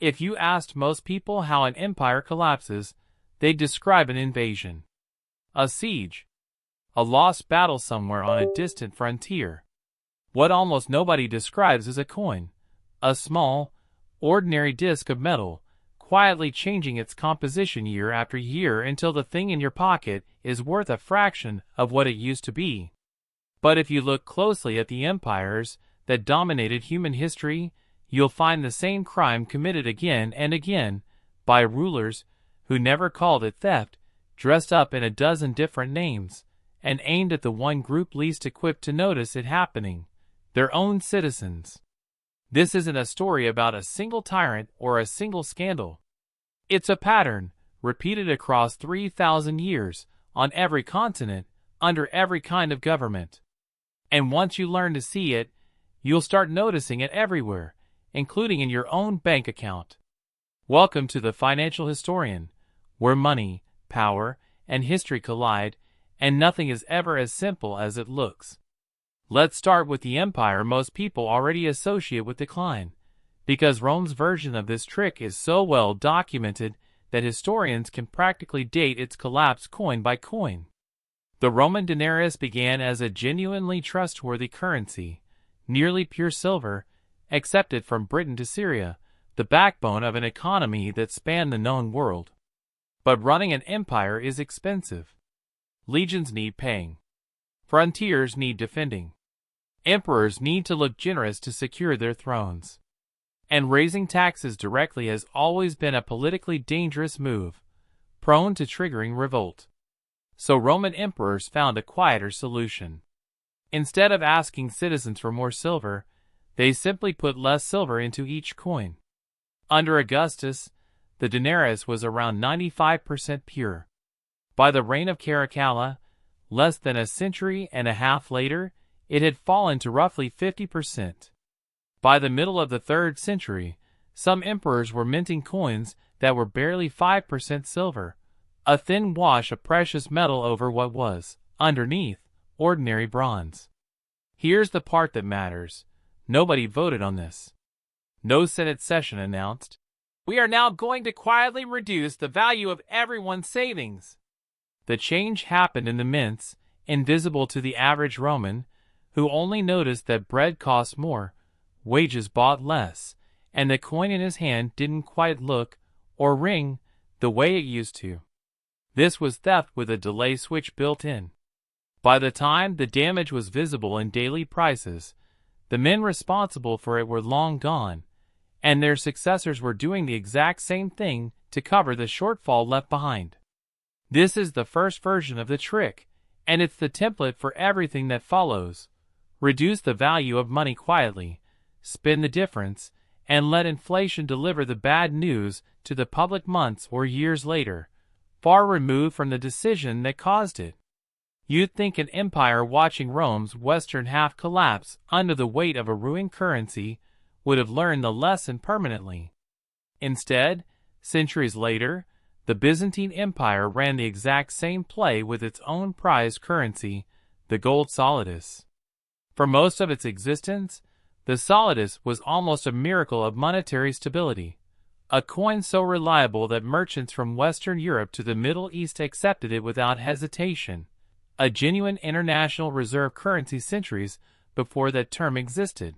If you asked most people how an empire collapses, they'd describe an invasion, a siege, a lost battle somewhere on a distant frontier. What almost nobody describes is a coin, a small, ordinary disc of metal, quietly changing its composition year after year until the thing in your pocket is worth a fraction of what it used to be. But if you look closely at the empires that dominated human history, you'll find the same crime committed again and again by rulers who never called it theft, dressed up in a dozen different names, and aimed at the one group least equipped to notice it happening, their own citizens. This isn't a story about a single tyrant or a single scandal. It's a pattern, repeated across 3,000 years, on every continent, under every kind of government. And once you learn to see it, you'll start noticing it everywhere, including in your own bank account. Welcome to The Financial Historian, where money, power, and history collide, and nothing is ever as simple as it looks. Let's start with the empire most people already associate with decline, because Rome's version of this trick is so well documented that historians can practically date its collapse coin by coin. The Roman denarius began as a genuinely trustworthy currency, nearly pure silver, accepted from Britain to Syria, the backbone of an economy that spanned the known world. But running an empire is expensive. Legions need paying. Frontiers need defending. Emperors need to look generous to secure their thrones. And raising taxes directly has always been a politically dangerous move, prone to triggering revolt. So Roman emperors found a quieter solution. Instead of asking citizens for more silver, they simply put less silver into each coin. Under Augustus, the denarius was around 95% pure. By the reign of Caracalla, less than a century and a half later, it had fallen to roughly 50%. By the middle of the 3rd century, some emperors were minting coins that were barely 5% silver, a thin wash of precious metal over what was, underneath, ordinary bronze. Here's the part that matters. Nobody voted on this. No Senate session announced, "We are now going to quietly reduce the value of everyone's savings." The change happened in the mints, invisible to the average Roman, who only noticed that bread cost more, wages bought less, and the coin in his hand didn't quite look or ring the way it used to. This was theft with a delay switch built in. By the time the damage was visible in daily prices, the men responsible for it were long gone, and their successors were doing the exact same thing to cover the shortfall left behind. This is the first version of the trick, and it's the template for everything that follows. Reduce the value of money quietly, spend the difference, and let inflation deliver the bad news to the public months or years later, far removed from the decision that caused it. You'd think an empire watching Rome's western half collapse under the weight of a ruined currency would have learned the lesson permanently. Instead, centuries later, the Byzantine Empire ran the exact same play with its own prized currency, the gold solidus. For most of its existence, the solidus was almost a miracle of monetary stability, a coin so reliable that merchants from Western Europe to the Middle East accepted it without hesitation, a genuine international reserve currency centuries before that term existed.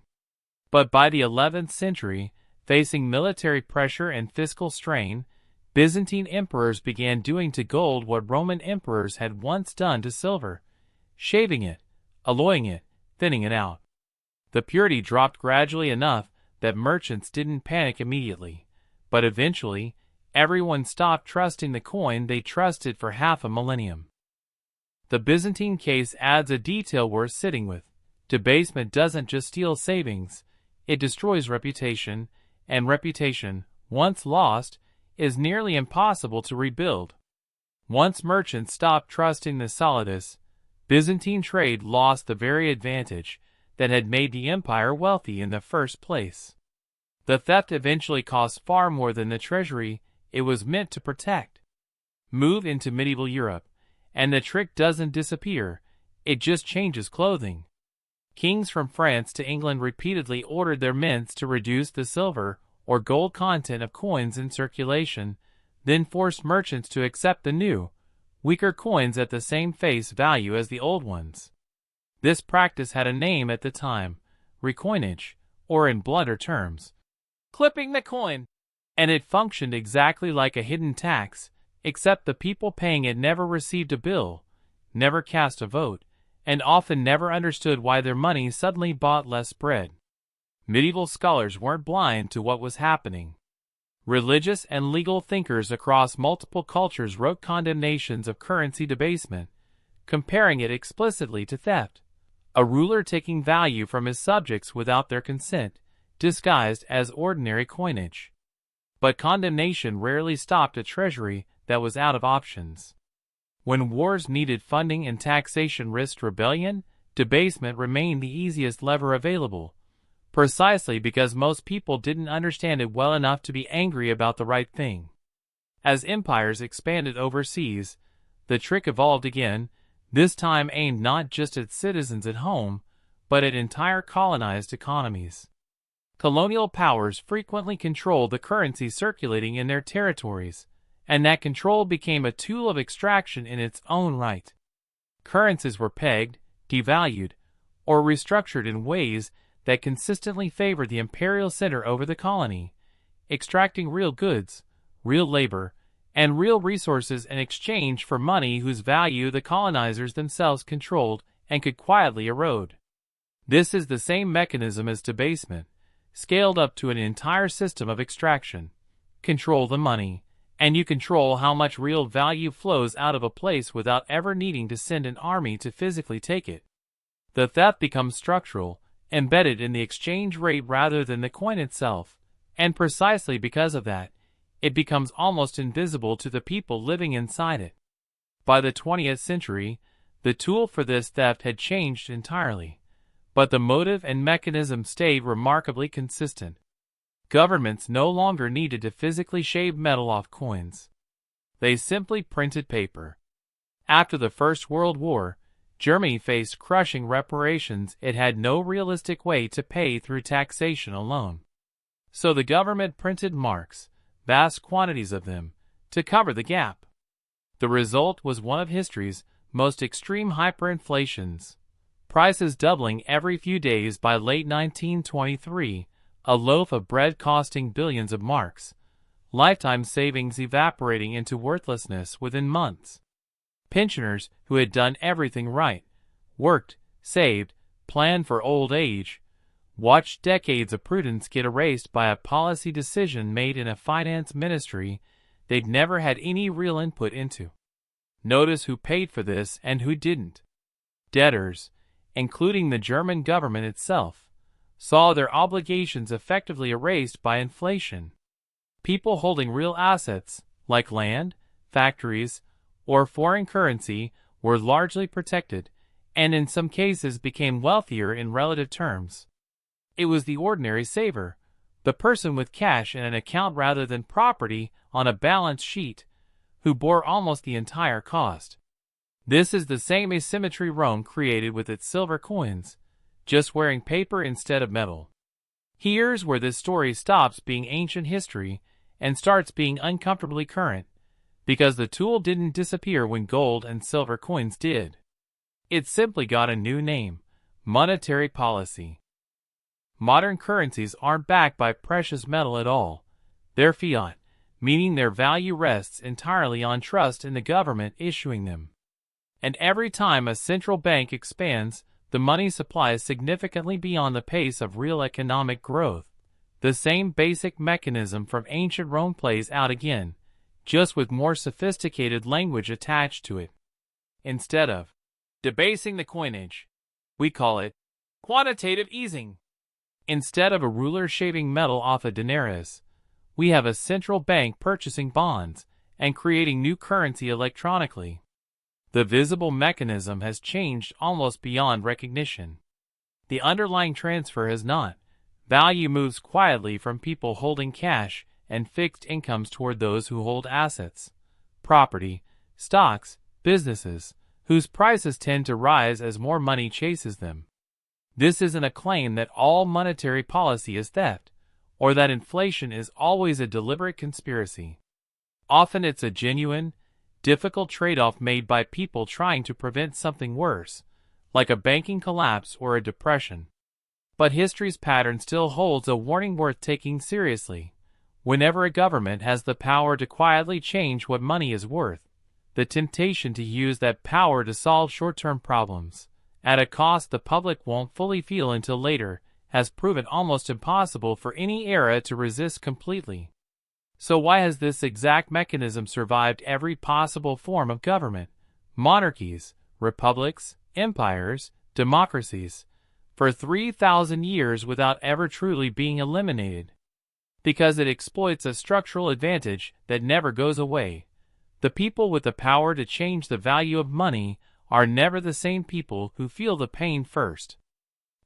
But by the 11th century, facing military pressure and fiscal strain, Byzantine emperors began doing to gold what Roman emperors had once done to silver, shaving it, alloying it, thinning it out. The purity dropped gradually enough that merchants didn't panic immediately, but eventually, everyone stopped trusting the coin they trusted for half a millennium. The Byzantine case adds a detail worth sitting with. Debasement doesn't just steal savings, it destroys reputation, and reputation, once lost, is nearly impossible to rebuild. Once merchants stopped trusting the solidus, Byzantine trade lost the very advantage that had made the empire wealthy in the first place. The theft eventually cost far more than the treasury it was meant to protect. Move into medieval Europe, and the trick doesn't disappear, it just changes clothing. Kings from France to England repeatedly ordered their mints to reduce the silver or gold content of coins in circulation, then forced merchants to accept the new, weaker coins at the same face value as the old ones. This practice had a name at the time, recoinage, or in blunter terms, clipping the coin, and it functioned exactly like a hidden tax, except the people paying it never received a bill, never cast a vote, and often never understood why their money suddenly bought less bread. Medieval scholars weren't blind to what was happening. Religious and legal thinkers across multiple cultures wrote condemnations of currency debasement, comparing it explicitly to theft, a ruler taking value from his subjects without their consent, disguised as ordinary coinage. But condemnation rarely stopped a treasury that was out of options. When wars needed funding and taxation risked rebellion, debasement remained the easiest lever available, precisely because most people didn't understand it well enough to be angry about the right thing. As empires expanded overseas, the trick evolved again, this time aimed not just at citizens at home, but at entire colonized economies. Colonial powers frequently controlled the currency circulating in their territories, and that control became a tool of extraction in its own right. Currencies were pegged, devalued, or restructured in ways that consistently favored the imperial center over the colony, extracting real goods, real labor, and real resources in exchange for money whose value the colonizers themselves controlled and could quietly erode. This is the same mechanism as debasement, scaled up to an entire system of extraction. Control the money, and you control how much real value flows out of a place without ever needing to send an army to physically take it. The theft becomes structural, embedded in the exchange rate rather than the coin itself, and precisely because of that, it becomes almost invisible to the people living inside it. By the 20th century, the tool for this theft had changed entirely, but the motive and mechanism stayed remarkably consistent. Governments no longer needed to physically shave metal off coins. They simply printed paper. After the First World War, Germany faced crushing reparations it had no realistic way to pay through taxation alone. So the government printed marks, vast quantities of them, to cover the gap. The result was one of history's most extreme hyperinflations, prices doubling every few days. By late 1923, a loaf of bread costing billions of marks, lifetime savings evaporating into worthlessness within months. Pensioners who had done everything right, worked, saved, planned for old age, watched decades of prudence get erased by a policy decision made in a finance ministry they'd never had any real input into. Notice who paid for this and who didn't. Debtors, including the German government itself, saw their obligations effectively erased by inflation. People holding real assets, like land, factories, or foreign currency, were largely protected, and in some cases became wealthier in relative terms. It was the ordinary saver, the person with cash in an account rather than property on a balance sheet, who bore almost the entire cost. This is the same asymmetry Rome created with its silver coins, just wearing paper instead of metal. Here's where this story stops being ancient history and starts being uncomfortably current, because the tool didn't disappear when gold and silver coins did. It simply got a new name: monetary policy. Modern currencies aren't backed by precious metal at all. They're fiat, meaning their value rests entirely on trust in the government issuing them. And every time a central bank expands, the money supply is significantly beyond the pace of real economic growth. The same basic mechanism from ancient Rome plays out again, just with more sophisticated language attached to it. Instead of debasing the coinage, we call it quantitative easing. Instead of a ruler shaving metal off a denarius, we have a central bank purchasing bonds and creating new currency electronically. The visible mechanism has changed almost beyond recognition. The underlying transfer has not. Value moves quietly from people holding cash and fixed incomes toward those who hold assets, property, stocks, businesses, whose prices tend to rise as more money chases them. This isn't a claim that all monetary policy is theft, or that inflation is always a deliberate conspiracy. Often it's a genuine, difficult trade-off made by people trying to prevent something worse, like a banking collapse or a depression. But history's pattern still holds a warning worth taking seriously. Whenever a government has the power to quietly change what money is worth, the temptation to use that power to solve short-term problems, at a cost the public won't fully feel until later, has proven almost impossible for any era to resist completely. So why has this exact mechanism survived every possible form of government? Monarchies, republics, empires, democracies, for 3,000 years without ever truly being eliminated. Because it exploits a structural advantage that never goes away. The people with the power to change the value of money are never the same people who feel the pain first.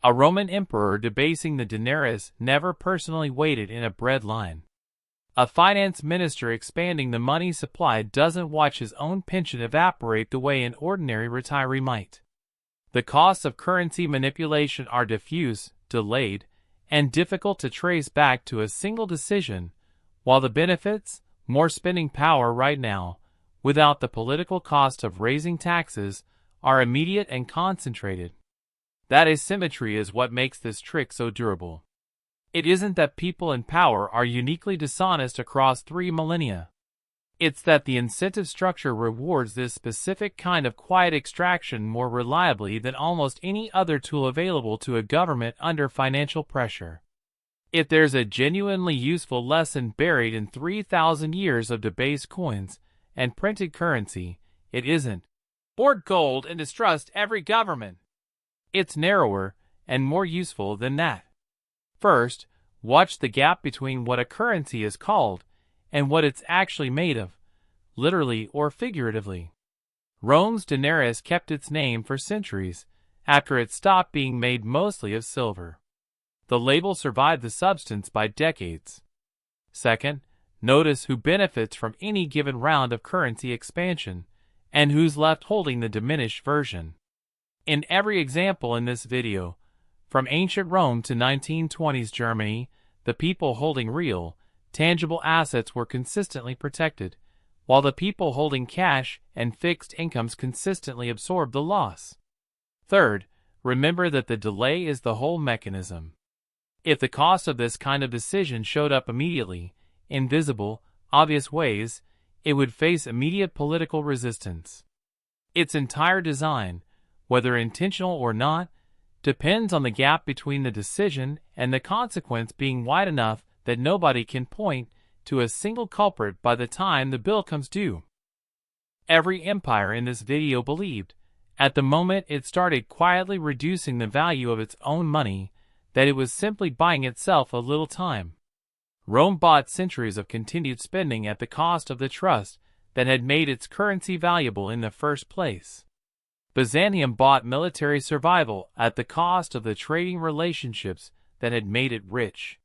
A Roman emperor debasing the denarius never personally waited in a bread line. A finance minister expanding the money supply doesn't watch his own pension evaporate the way an ordinary retiree might. The costs of currency manipulation are diffuse, delayed, and difficult to trace back to a single decision, while the benefits, more spending power right now, without the political cost of raising taxes, are immediate and concentrated. That asymmetry is what makes this trick so durable. It isn't that people in power are uniquely dishonest across 3 millennia. It's that the incentive structure rewards this specific kind of quiet extraction more reliably than almost any other tool available to a government under financial pressure. If there's a genuinely useful lesson buried in 3,000 years of debased coins and printed currency, it isn't hoard gold and distrust every government. It's narrower and more useful than that. First, watch the gap between what a currency is called and what it's actually made of, literally or figuratively. Rome's denarius kept its name for centuries, after it stopped being made mostly of silver. The label survived the substance by decades. Second, notice who benefits from any given round of currency expansion, and who's left holding the diminished version. In every example in this video, from ancient Rome to 1920s Germany, the people holding real, tangible assets were consistently protected, while the people holding cash and fixed incomes consistently absorbed the loss. Third, remember that the delay is the whole mechanism. If the cost of this kind of decision showed up immediately, in visible, obvious ways, it would face immediate political resistance. Its entire design, whether intentional or not, depends on the gap between the decision and the consequence being wide enough that nobody can point to a single culprit by the time the bill comes due. Every empire in this video believed, at the moment it started quietly reducing the value of its own money, that it was simply buying itself a little time. Rome bought centuries of continued spending at the cost of the trust that had made its currency valuable in the first place. Byzantium bought military survival at the cost of the trading relationships that had made it rich.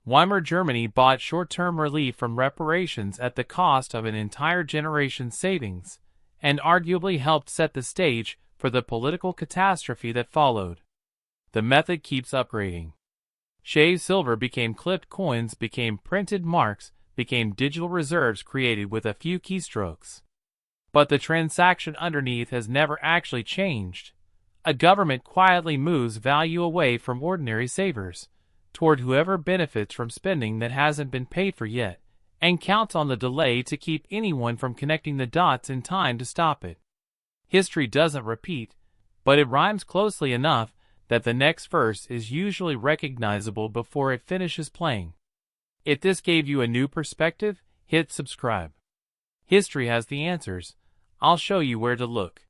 Weimar Germany bought short-term relief from reparations at the cost of an entire generation's savings, and arguably helped set the stage for the political catastrophe that followed. The method keeps upgrading. Shaved silver became clipped coins, became printed marks, became digital reserves created with a few keystrokes. But the transaction underneath has never actually changed. A government quietly moves value away from ordinary savers, toward whoever benefits from spending that hasn't been paid for yet, and counts on the delay to keep anyone from connecting the dots in time to stop it. History doesn't repeat, but it rhymes closely enough that the next verse is usually recognizable before it finishes playing. If this gave you a new perspective, hit subscribe. History has the answers. I'll show you where to look.